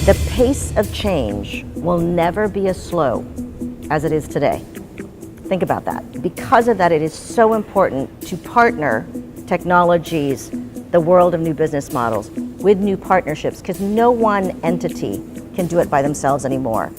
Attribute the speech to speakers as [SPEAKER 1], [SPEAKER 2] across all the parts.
[SPEAKER 1] The pace of change will never be as slow as it is today. Think about that. Because of that, it is so important to partner technologies, the world of new business models, with new partnerships, because no one entity can do it by themselves anymore.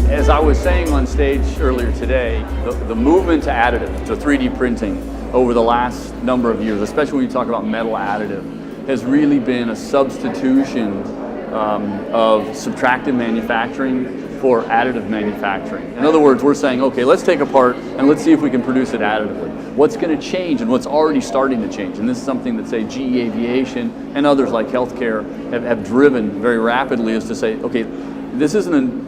[SPEAKER 2] As I was saying on stage earlier today, the movement to additive, to 3D printing over the last number of years, especially when you talk about metal additive, has really been a substitution of subtractive manufacturing for additive manufacturing. In other words, we're saying, okay, let's take a part and let's see if we can produce it additively. What's going to change and what's already starting to change? And this is something that, say, GE Aviation and others like healthcare have driven very rapidly, is to say, okay, this isn't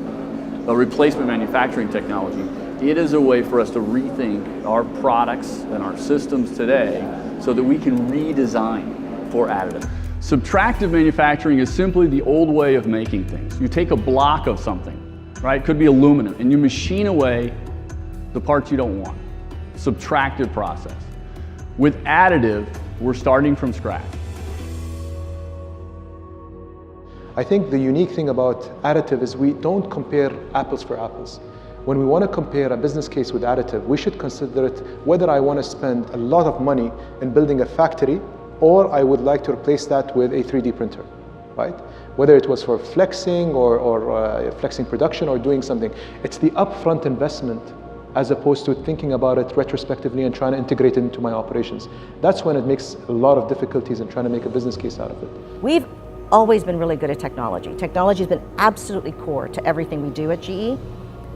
[SPEAKER 2] a replacement manufacturing technology. It is a way for us to rethink our products and our systems today so that we can redesign for additive. Subtractive manufacturing is simply the old way of making things. You take a block of something, right? It could be aluminum, and you machine away the parts you don't want. Subtractive process. With additive, we're starting from scratch.
[SPEAKER 3] I think the unique thing about additive is we don't compare apples for apples. When we want to compare a business case with additive, we should consider it whether I want to spend a lot of money in building a factory or I would like to replace that with a 3D printer, right? Whether it was for flexing or flexing production or doing something. It's the upfront investment as opposed to thinking about it retrospectively and trying to integrate it into my operations. That's when it makes a lot of difficulties in trying to make a business case out of it.
[SPEAKER 1] We've always been really good at technology. Technology has been absolutely core to everything we do at GE.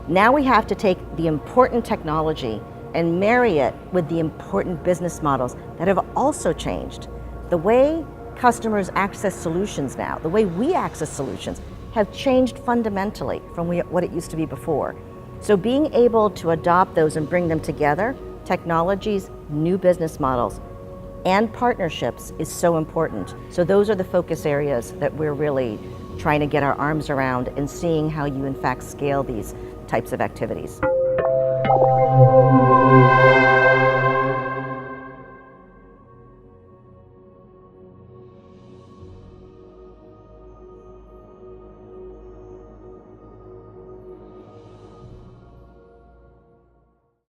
[SPEAKER 1] Now we have to take the important technology and marry it with the important business models that have also changed. The way customers access solutions now, the way we access solutions, have changed fundamentally from what it used to be before. So being able to adopt those and bring them together, technologies, new business models, and partnerships is so important. So those are the focus areas that we're really trying to get our arms around and seeing how you in fact scale these types of activities.